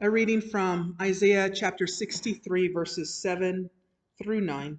A reading from Isaiah chapter 63, verses 7 through 9.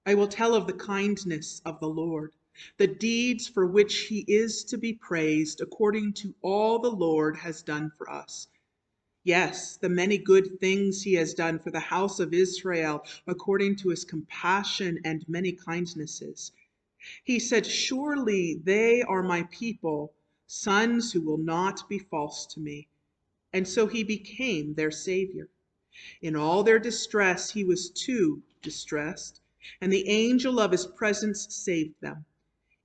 I will tell of the kindness of the Lord, the deeds for which he is to be praised, according to all the Lord has done for us. Yes, the many good things he has done for the house of Israel, according to his compassion and many kindnesses. He said, "Surely they are my people, sons who will not be false to me." And so he became their Savior. In all their distress, he was too distressed, and the angel of his presence saved them.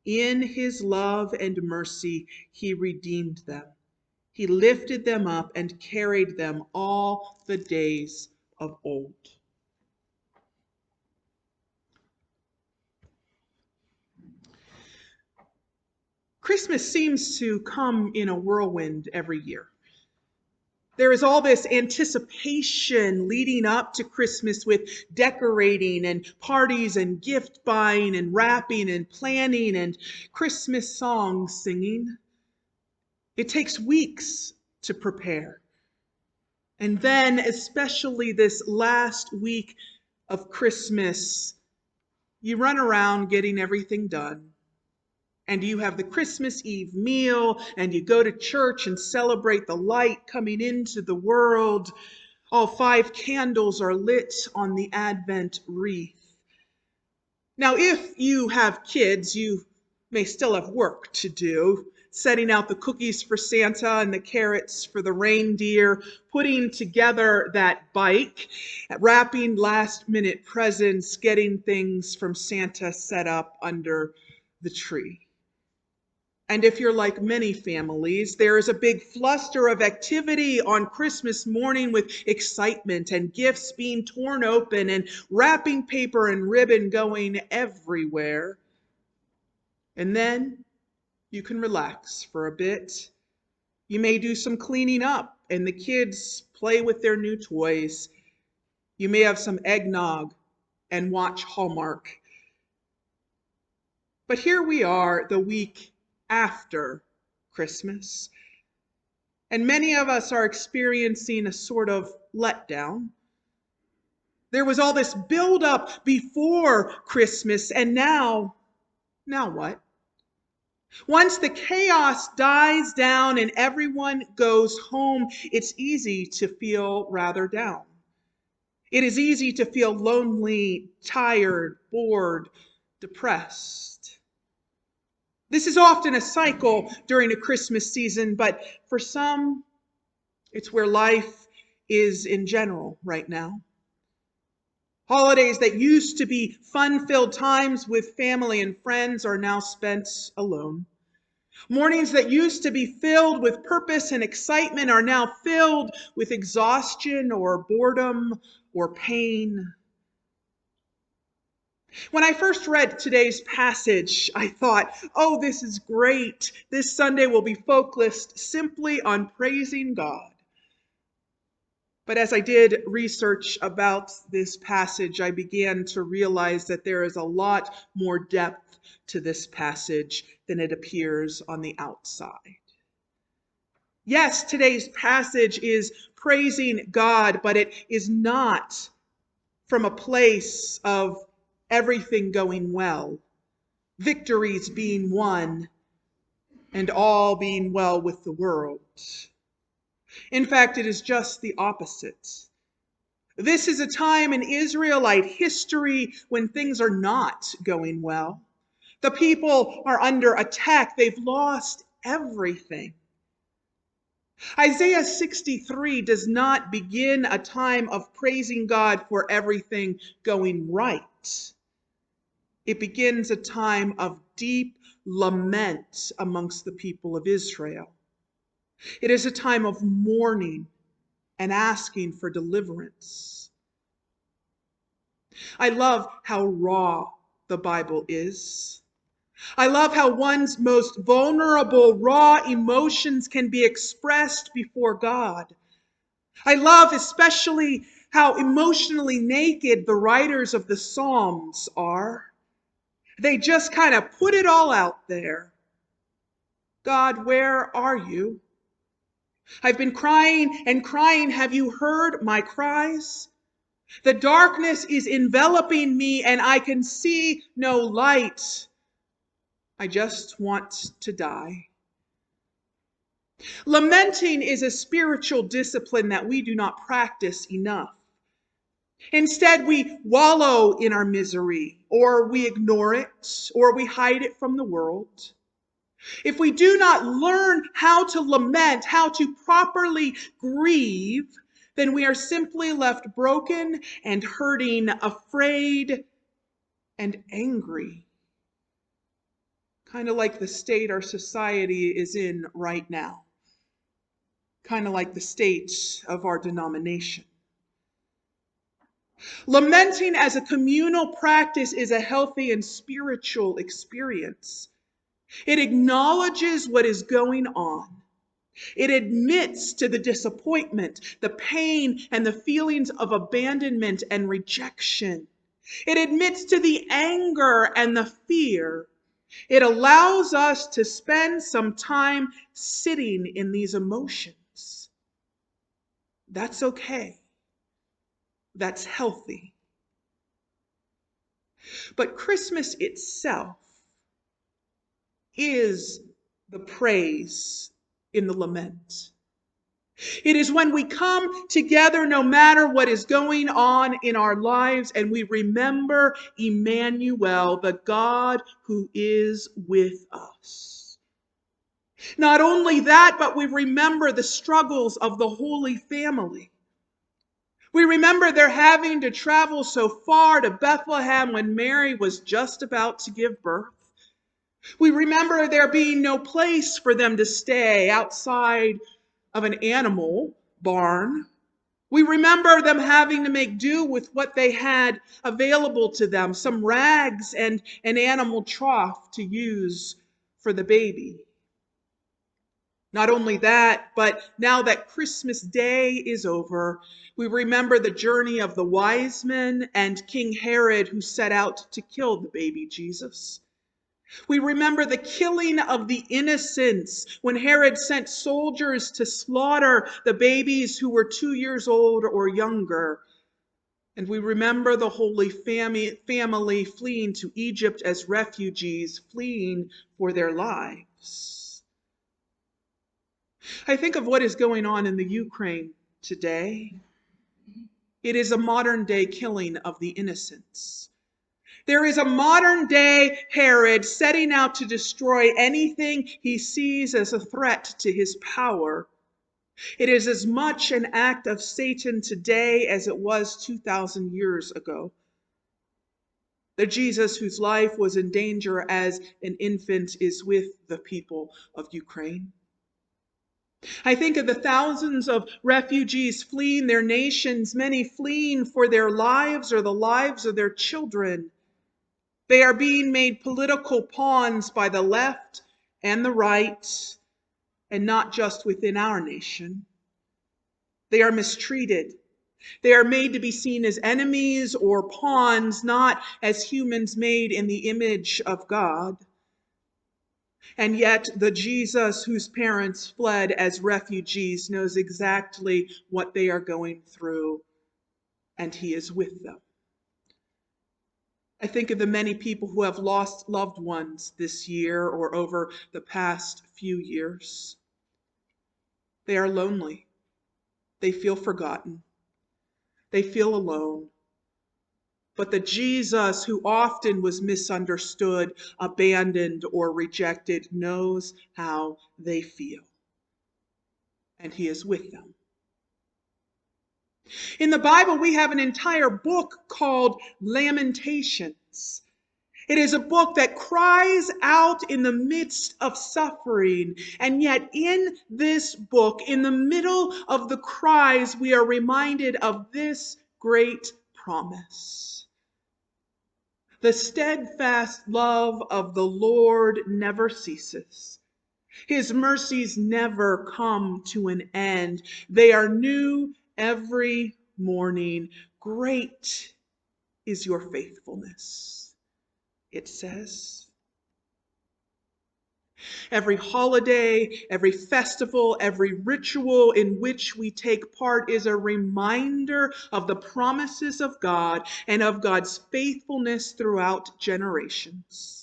In his love and mercy, he redeemed them. He lifted them up and carried them all the days of old. Christmas seems to come in a whirlwind every year. There is all this anticipation leading up to Christmas with decorating and parties and gift buying and wrapping and planning and Christmas songs singing. It takes weeks to prepare. And then, especially this last week of Christmas, you run around getting everything done. And you have the Christmas Eve meal, and you go to church and celebrate the light coming into the world. All 5 candles are lit on the Advent wreath. Now, if you have kids, you may still have work to do, setting out the cookies for Santa and the carrots for the reindeer, putting together that bike, wrapping last-minute presents, getting things from Santa set up under the tree. And if you're like many families, there is a big fluster of activity on Christmas morning with excitement and gifts being torn open and wrapping paper and ribbon going everywhere. And then you can relax for a bit. You may do some cleaning up and the kids play with their new toys. You may have some eggnog and watch Hallmark. But here we are the week after Christmas. And many of us are experiencing a sort of letdown. There was all this buildup before Christmas, and now what? Once the chaos dies down and everyone goes home, it's easy to feel rather down. It is easy to feel lonely, tired, bored, depressed. This is often a cycle during a Christmas season, but for some, it's where life is in general right now. Holidays that used to be fun-filled times with family and friends are now spent alone. Mornings that used to be filled with purpose and excitement are now filled with exhaustion or boredom or pain. When I first read today's passage, I thought, oh, this is great. This Sunday will be focused simply on praising God. But as I did research about this passage, I began to realize that there is a lot more depth to this passage than it appears on the outside. Yes, today's passage is praising God, but it is not from a place of everything going well, victories being won, and all being well with the world. In fact, it is just the opposite. This is a time in Israelite history when things are not going well. The people are under attack. They've lost everything. Isaiah 63 does not begin a time of praising God for everything going right. It begins a time of deep lament amongst the people of Israel. It is a time of mourning and asking for deliverance. I love how raw the Bible is. I love how one's most vulnerable, raw emotions can be expressed before God. I love especially how emotionally naked the writers of the Psalms are. They just kind of put it all out there. God, where are you? I've been crying and crying. Have you heard my cries? The darkness is enveloping me and I can see no light. I just want to die. Lamenting is a spiritual discipline that we do not practice enough. Instead, we wallow in our misery, or we ignore it, or we hide it from the world. If we do not learn how to lament, how to properly grieve, then we are simply left broken and hurting, afraid and angry. Kind of like the state our society is in right now. Kind of like the state of our denomination. Lamenting as a communal practice is a healthy and spiritual experience. It acknowledges what is going on. It admits to the disappointment, the pain, and the feelings of abandonment and rejection. It admits to the anger and the fear. It allows us to spend some time sitting in these emotions. That's okay. That's healthy. But Christmas itself is the praise in the lament. It is when we come together no matter what is going on in our lives and we remember Emmanuel, the God who is with us. Not only that, but we remember the struggles of the Holy Family. We remember their having to travel so far to Bethlehem when Mary was just about to give birth. We remember there being no place for them to stay outside of an animal barn. We remember them having to make do with what they had available to them, some rags and an animal trough to use for the baby. Not only that, but now that Christmas Day is over, we remember the journey of the wise men and King Herod who set out to kill the baby Jesus. We remember the killing of the innocents when Herod sent soldiers to slaughter the babies who were 2 years old or younger. And we remember the Holy Family fleeing to Egypt as refugees, fleeing for their lives. I think of what is going on in the Ukraine today. It is a modern day killing of the innocents. There is a modern day Herod setting out to destroy anything he sees as a threat to his power. It is as much an act of Satan today as it was 2,000 years ago. The Jesus whose life was in danger as an infant is with the people of Ukraine. I think of the thousands of refugees fleeing their nations, many fleeing for their lives or the lives of their children. They are being made political pawns by the left and the right, and not just within our nation. They are mistreated. They are made to be seen as enemies or pawns, not as humans made in the image of God. And yet, the Jesus whose parents fled as refugees knows exactly what they are going through, and he is with them. I think of the many people who have lost loved ones this year or over the past few years. They are lonely. They feel forgotten. They feel alone. But the Jesus who often was misunderstood, abandoned, or rejected knows how they feel. And he is with them. In the Bible, we have an entire book called Lamentations. It is a book that cries out in the midst of suffering. And yet in this book, in the middle of the cries, we are reminded of this great promise. The steadfast love of the Lord never ceases. His mercies never come to an end. They are new every morning. Great is your faithfulness, it says. Every holiday, every festival, every ritual in which we take part is a reminder of the promises of God and of God's faithfulness throughout generations.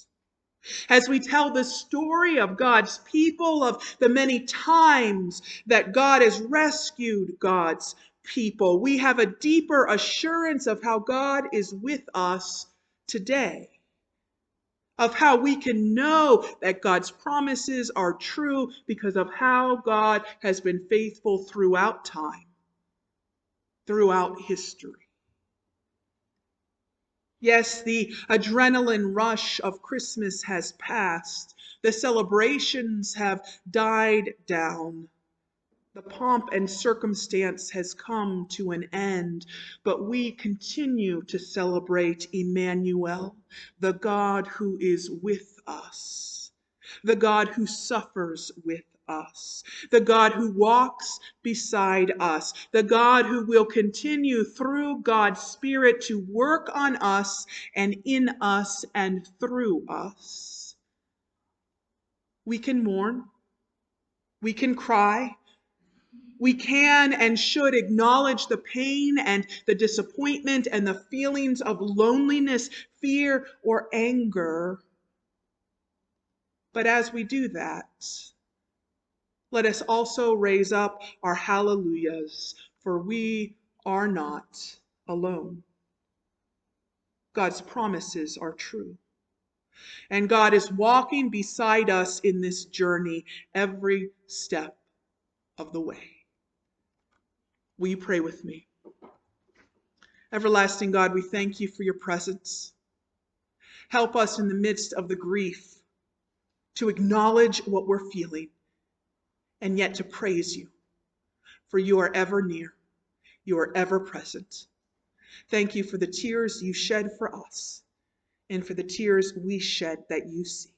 As we tell the story of God's people, of the many times that God has rescued God's people, we have a deeper assurance of how God is with us today, of how we can know that God's promises are true because of how God has been faithful throughout time, throughout history. Yes, the adrenaline rush of Christmas has passed. The celebrations have died down. The pomp and circumstance has come to an end, but we continue to celebrate Emmanuel, the God who is with us, the God who suffers with us, the God who walks beside us, the God who will continue through God's Spirit to work on us and in us and through us. We can mourn, we can cry, we can and should acknowledge the pain and the disappointment and the feelings of loneliness, fear, or anger. But as we do that, let us also raise up our hallelujahs, for we are not alone. God's promises are true. And God is walking beside us in this journey every step of the way. Will you pray with me? Everlasting God, we thank you for your presence. Help us in the midst of the grief to acknowledge what we're feeling and yet to praise you, for you are ever near. You are ever present. Thank you for the tears you shed for us and for the tears we shed that you see.